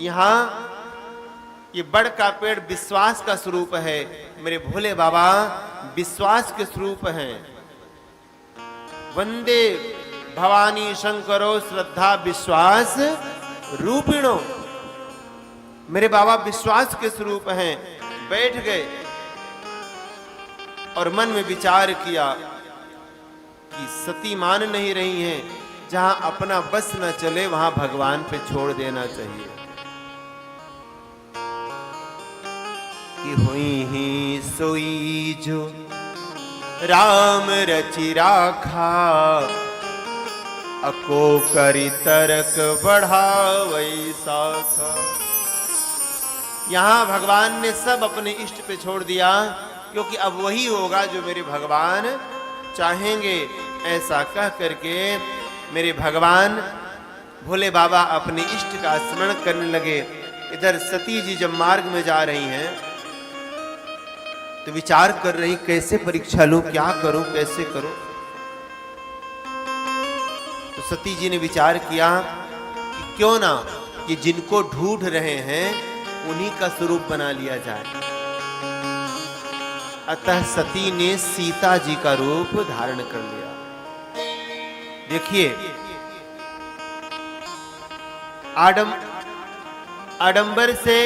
यहाँ ये बड़ का पेड़ विश्वास का स्वरूप है। मेरे भोले बाबा विश्वास के स्वरूप हैं। वंदे भवानी शंकरो श्रद्धा विश्वास रूपिणो। मेरे बाबा विश्वास के स्वरूप हैं। बैठ गए और मन में विचार किया कि सती मान नहीं रही हैं, जहां अपना बस न चले वहां भगवान पे छोड़ देना चाहिए। कि हुई ही सोई जो राम रचि राखा, अको करी तरक बढ़ावई साखा। यहां भगवान ने सब अपने इष्ट पे छोड़ दिया, क्योंकि अब वही होगा जो मेरे भगवान चाहेंगे। ऐसा कह करके मेरे भगवान भोले बाबा अपने इष्ट का स्मरण करने लगे। इधर सती जी जब मार्ग में जा रही हैं तो विचार कर रही, कैसे परीक्षा लूं, क्या करूं, कैसे करूं। तो सती जी ने विचार किया कि क्यों ना कि जिनको ढूंढ रहे हैं उन्हीं का स्वरूप बना लिया जाए। अतः सती ने सीता जी का रूप धारण कर लिया। देखिए, आडंबर से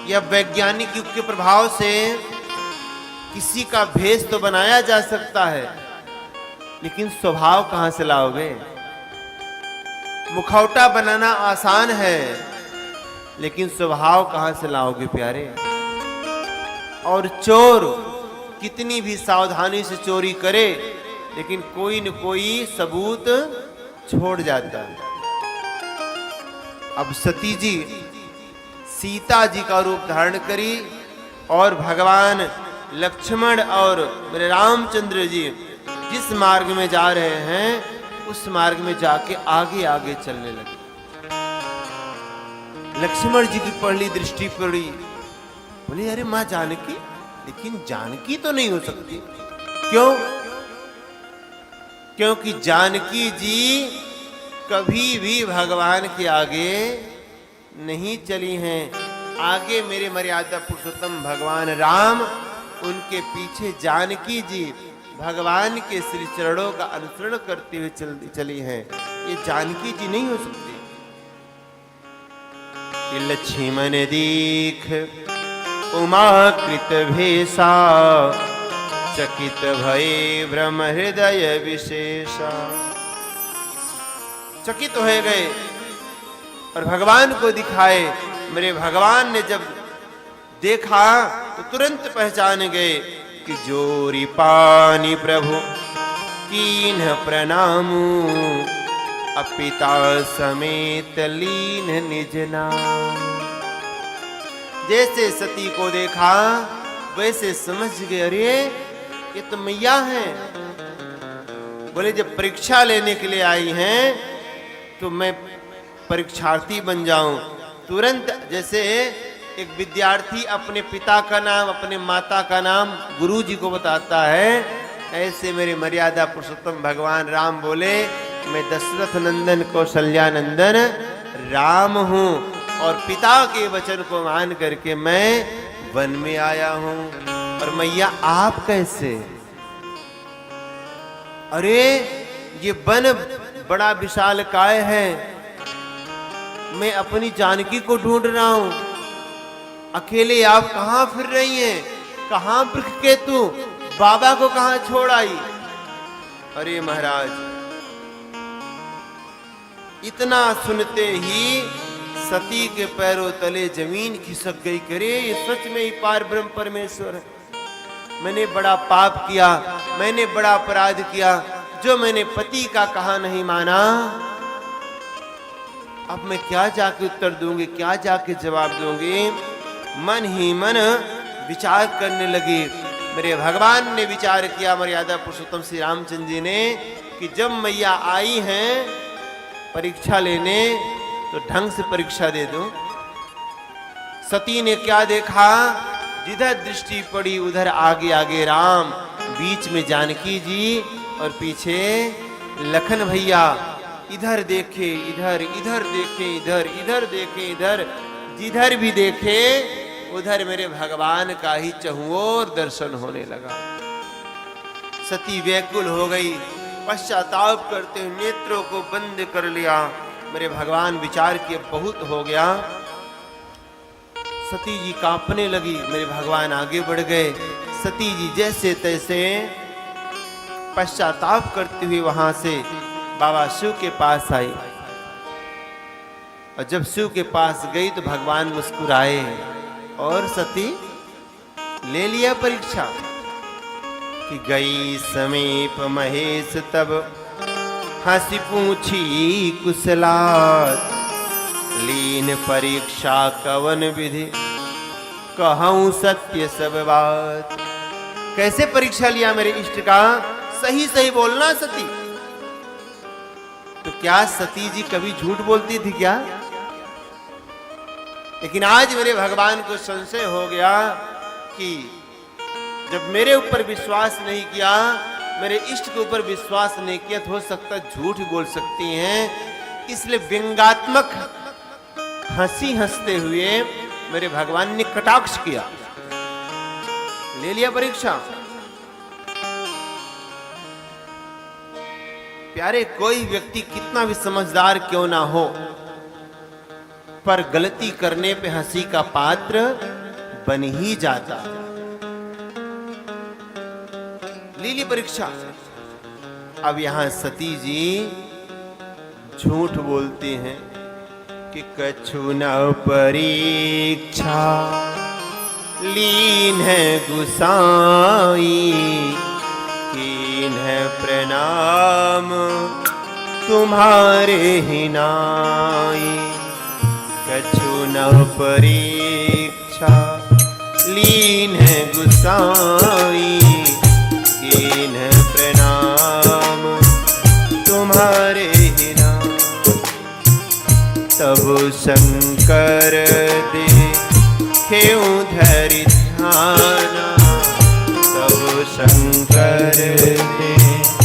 या वैज्ञानिक युग के प्रभाव से किसी का भेष तो बनाया जा सकता है, लेकिन स्वभाव कहां से लाओगे। मुखौटा बनाना आसान है, लेकिन स्वभाव कहां से लाओगे प्यारे। और चोर कितनी भी सावधानी से चोरी करे, लेकिन कोई न कोई सबूत छोड़ जाता है। अब सती जी सीता जी का रूप धारण करी और भगवान लक्ष्मण और मेरे रामचंद्र जी जिस मार्ग में जा रहे हैं उस मार्ग में जाके आगे आगे चलने लगे। लक्ष्मण जी की पहली दृष्टि पड़ी, बोले अरे मां जानकी, लेकिन जानकी तो नहीं हो सकती। क्यों? क्योंकि जानकी जी कभी भी भगवान के आगे नहीं चली हैं। आगे मेरे मर्यादा पुरुषोत्तम भगवान राम, उनके पीछे जानकी जी भगवान के श्री चरणों का अनुसरण करते हुए चली हैं। ये जानकी जी नहीं हो सकती। कि लक्ष्मण दीख उमा कृत भेषा, चकित भये ब्रह्म हृदय विशेषा। चकित हो गए और भगवान को दिखाए। मेरे भगवान ने जब देखा तो तुरंत पहचान गए कि जोरी पानी प्रभु कीन्ह प्रणामू, अपिता समेत लीन निज नाम। जैसे सती को देखा वैसे समझ गए, अरे ये तो मैया हैं। बोले जब परीक्षा लेने के लिए आई हैं तो मैं परीक्षार्थी बन जाऊं। तुरंत जैसे एक विद्यार्थी अपने पिता का नाम, अपने माता का नाम गुरु जी को बताता है, ऐसे मेरे मर्यादा पुरुषोत्तम भगवान राम बोले, मैं दशरथ नंदन कौशल्या नंदन राम हूं और पिता के वचन को मान करके मैं वन में आया हूं। और मैया आप कैसे? अरे ये वन बड़ा विशालकाय है, मैं अपनी जानकी को ढूंढ रहा हूं। अकेले आप कहां फिर रही हैं? कहां वृक्ष केतु बाबा को कहां छोड़ आई? अरे महाराज, इतना सुनते ही सती के पैरों तले जमीन खिसक गई। करे ये सच में ही पार ब्रह्म परमेश्वर है। मैंने बड़ा पाप किया, मैंने बड़ा अपराध किया, जो मैंने पति का कहा नहीं माना। अब मैं क्या जाके उत्तर दूंगी, क्या जाके जवाब दूंगी? मन ही मन विचार करने लगी। मेरे भगवान ने विचार किया, मर्यादा पुरुषोत्तम श्री रामचंद्र जी ने, कि जब मैया आई हैं परीक्षा लेने तो ढंग से परीक्षा दे दूं। सती ने क्या देखा? जिधर दृष्टि पड़ी उधर आगे आगे राम, बीच में जानकी जी और पीछे लखन भैया। इधर देखे इधर, इधर देखे इधर, इधर देखे इधर, जिधर भी देखे उधर मेरे भगवान का ही चहुओर दर्शन होने लगा। सती व्याकुल हो गई, पश्चाताप करते हुए नेत्रों को बंद कर लिया। मेरे भगवान विचार किए बहुत हो गया। सती जी कांपने लगी, मेरे भगवान आगे बढ़ गए। सती जी जैसे तैसे पश्चाताप करते हुए वहां से बाबा शिव के पास आई। और जब शिव के पास गई तो भगवान मुस्कुराए और सती ले लिया परीक्षा कि गई समीप महेश तब हंसी पूछी कुशलात, लीन परीक्षा कवन विधि कहूं सत्य सब बात। कैसे परीक्षा लिया मेरे इष्ट का, सही सही बोलना सती। तो क्या सती जी कभी झूठ बोलती थी क्या? लेकिन आज मेरे भगवान को संशय हो गया कि जब मेरे ऊपर विश्वास नहीं किया, मेरे इष्ट के ऊपर विश्वास नहीं किया, तो हो सकता है झूठ बोल सकती हैं। इसलिए व्यंगात्मक हंसी हंसते हुए मेरे भगवान ने कटाक्ष किया, ले लिया परीक्षा। प्यारे, कोई व्यक्ति कितना भी समझदार क्यों ना हो, पर गलती करने पे हंसी का पात्र बन ही जाता। लीली परीक्षा। अब यहां सती जी झूठ बोलते हैं कि कछु न परीक्षा लीन है गुसाई, कीन है प्रणाम तुम्हारे ही नाई। कछु न परीक्षा लीन है गुसाई, कीन है प्रणाम तुम्हारे ही नाम। तब शंकर देखेऊ धरि ध्याना, तब शंकर देखेऊ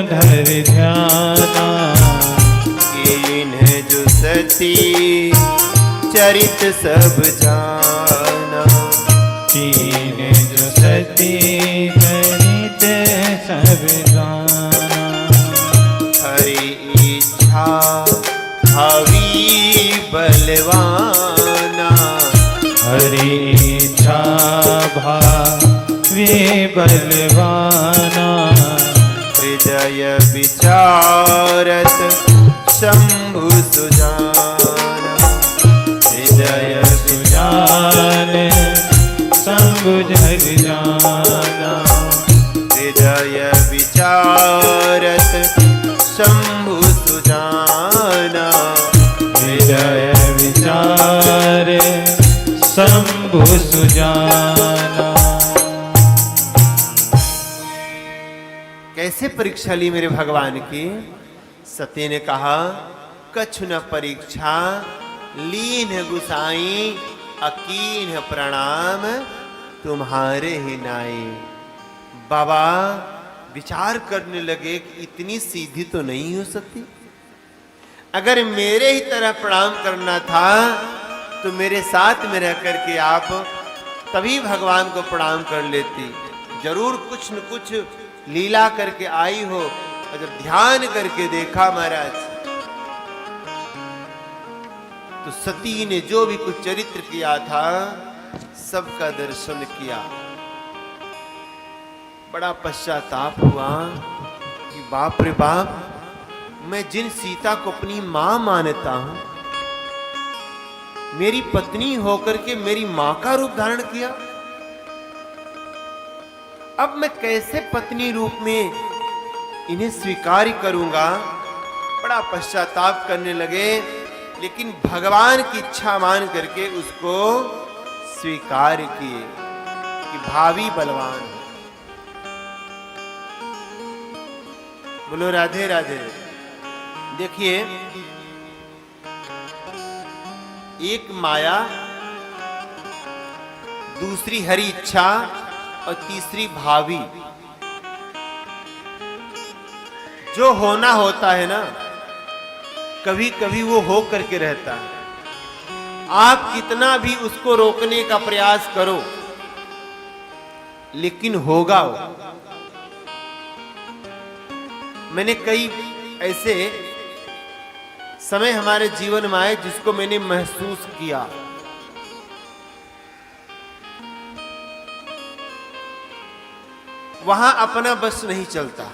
धरि ध्याना। कीन है जो सती चरित सब जाना, कीन जो सती चरित सब जाना। हरि इच्छा भावी बलवाना, हरि इच्छा भावी बलवाना। हृदय विचारत शंभु सुजाना, हृदय सुजान शंभु जग जाना। हृदय विचारत शंभु सुजाना, हृदय विचार शंभु सुजाना। कैसे परीक्षा ली मेरे भगवान की? सती ने कहा कछु न परीक्षा लीन गुसाई, अकीन प्रणाम तुम्हारे ही नाई। बाबा विचार करने लगे कि इतनी सीधी तो नहीं हो सकती। अगर मेरे ही तरह प्रणाम करना था तो मेरे साथ में रह करके आप तभी भगवान को प्रणाम कर लेती। जरूर कुछ न कुछ लीला करके आई हो। और जब ध्यान करके देखा महाराज, तो सती ने जो भी कुछ चरित्र किया था सबका दर्शन किया। बड़ा पश्चाताप हुआ कि बाप रे बाप, मैं जिन सीता को अपनी मां मानता हूं, मेरी पत्नी होकर के मेरी मां का रूप धारण किया। अब मैं कैसे पत्नी रूप में इन्हें स्वीकार करूंगा? बड़ा पश्चाताप करने लगे, लेकिन भगवान की इच्छा मान करके उसको स्वीकार किए कि भावी बलवान है। बोलो राधे राधे। देखिए, एक माया, दूसरी हरि इच्छा और तीसरी भावी। जो होना होता है ना, कभी कभी वो हो करके रहता है। आप कितना भी उसको रोकने का प्रयास करो, लेकिन होगा वो। मैंने कई ऐसे समय हमारे जीवन में आए जिसको मैंने महसूस किया। वहां अपना बस नहीं चलता।